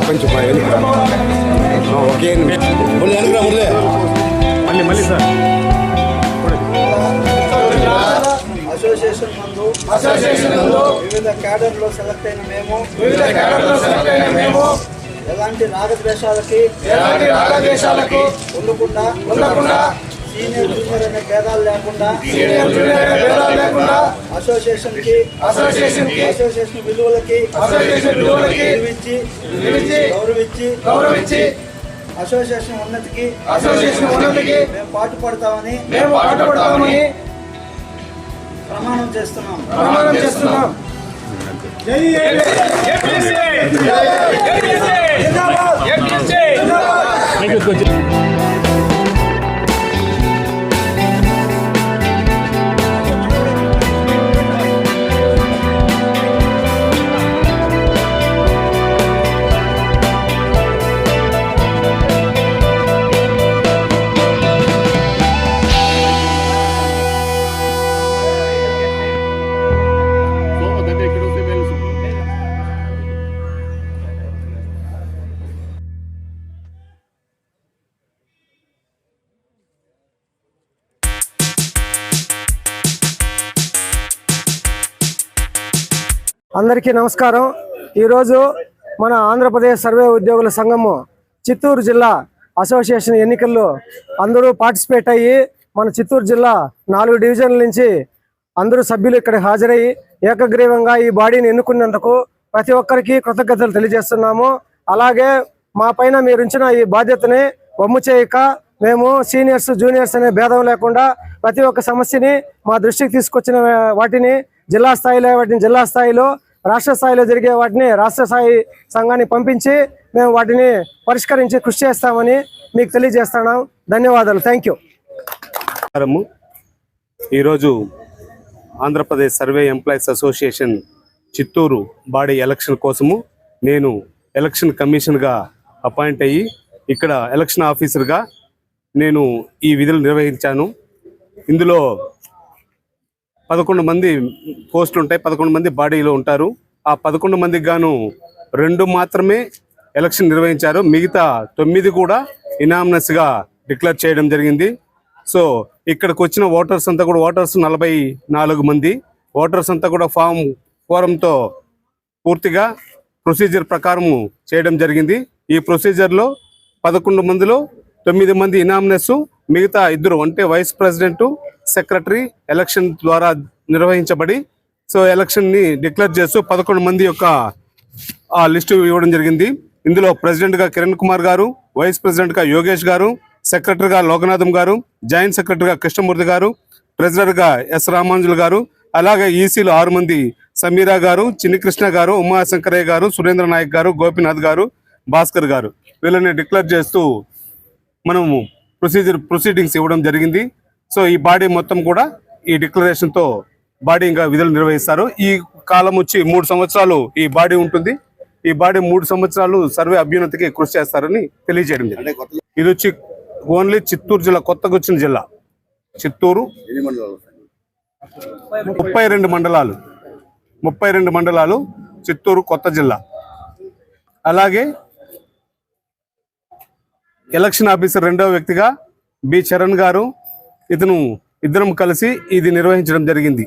కొంచెం ఓకే మళ్ళీ sir association నందు వివిధ క్యాడర్లో సెలెక్ట్ అయిన మేము ఎలాంటి రాగద్వేషాలకి ఉండకుండా సీనియర్ జూనియర్ అనే భేదాలు లేకుండా అసోసియేషన్ విలువలకి గౌరవించి అసోసియేషన్ ఉన్నతికి మేము పాటుపడతామని ప్రమాణం చేస్తున్నాం. అందరికీ నమస్కారం. ఈరోజు మన ఆంధ్రప్రదేశ్ సర్వే ఉద్యోగుల సంఘము చిత్తూరు జిల్లా అసోసియేషన్ ఎన్నికల్లో అందరూ పార్టిసిపేట్ అయ్యి మన చిత్తూరు జిల్లా 4 డివిజన్ల నుంచి అందరూ సభ్యులు ఇక్కడ హాజరయ్యి ఏకగ్రీవంగా ఈ బాడీని ఎన్నుకున్నందుకు ప్రతి ఒక్కరికి కృతజ్ఞతలు తెలియజేస్తున్నాము. అలాగే మా పైన మీరు ఉంచిన ఈ బాధ్యతని వమ్ము చేయక మేము సీనియర్స్ జూనియర్స్ అనే భేదం లేకుండా ప్రతి ఒక్క సమస్యని మా దృష్టికి తీసుకొచ్చిన వాటిని జిల్లా స్థాయిలో రాష్ట్ర స్థాయిలో జరిగే వాటిని రాష్ట్ర స్థాయి సంఘానికి పంపించి మేము వాటిని పరిష్కరించి కృషి చేస్తామని మీకు తెలియజేస్తున్నాం. ధన్యవాదాలు. Thank you. ఈరోజు Andhra Pradesh survey employees association Chittoor body election కోసము నేను ఎలక్షన్ కమిషన్గా అపాయింట్ అయ్యి ఇక్కడ ఎలక్షన్ ఆఫీసర్గా నేను ఈ విధులు నిర్వహించాను. ఇందులో 11 మంది పోస్టులు ఉంటాయి, 11 మంది బాడీలో ఉంటారు. ఆ 11 మందికి గాను 2 మాత్రమే ఎలక్షన్ నిర్వహించారు. మిగతా 9 కూడా ఇనామినస్గా డిక్లేర్ చేయడం జరిగింది. సో ఇక్కడికి వచ్చిన ఓటర్స్ అంతా కూడా 44 మంది ఓటర్స్ అంతా కూడా ఫోరంతో పూర్తిగా ప్రొసీజర్ ప్రకారం చేయడం జరిగింది. ఈ ప్రొసీజర్లో 11 మందిలో 9 మంది ఇనామినస్, మిగతా 2 అంటే వైస్ ప్రెసిడెంట్ సెక్రటరీ ఎలక్షన్ ద్వారా నిర్వహించబడి సో ఎలక్షన్ని డిక్లేర్ చేస్తూ 11 మంది యొక్క ఆ లిస్టు ఇవ్వడం జరిగింది. ఇందులో ప్రెసిడెంట్గా కిరణ్ కుమార్ గారు, వైస్ ప్రెసిడెంట్గా యోగేష్ గారు, సెక్రటరీగా లోకనాథం గారు, జాయింట్ సెక్రటరీగా కృష్ణమూర్తి గారు, ట్రెజరర్గా ఎస్ రామాంజులు గారు, అలాగే ఈసీలో 6 మంది సమీరా గారు, చిన్ని కృష్ణ గారు, ఉమాశంకరయ్య గారు, సురేంద్ర నాయక్ గారు, గోపీనాథ్ గారు, భాస్కర్ గారు వీళ్ళని డిక్లేర్ చేస్తూ మనము ప్రొసీడింగ్స్ ఇవ్వడం జరిగింది. సో ఈ బాడీ మొత్తం కూడా ఈ డిక్లరేషన్తో బాడీ ఇంకా విధులు నిర్వహిస్తారు. ఈ కాలం వచ్చి 3 సంవత్సరాలు ఈ బాడీ ఉంటుంది. ఈ బాడీ 3 సంవత్సరాలు సర్వే అభ్యున్నతికి కృషి చేస్తారని తెలియజేయడం జరిగింది. ఇది వచ్చి ఓన్లీ చిత్తూరు జిల్లా, కొత్తగా వచ్చిన జిల్లా చిత్తూరు. 32 మండలాలు చిత్తూరు కొత్త జిల్లా. అలాగే ఎలక్షన్ ఆఫీసర్ 2వ వ్యక్తిగా బి చరణ్ గారు, ఇద్దరం కలిసి ఇది నిర్వహించడం జరిగింది.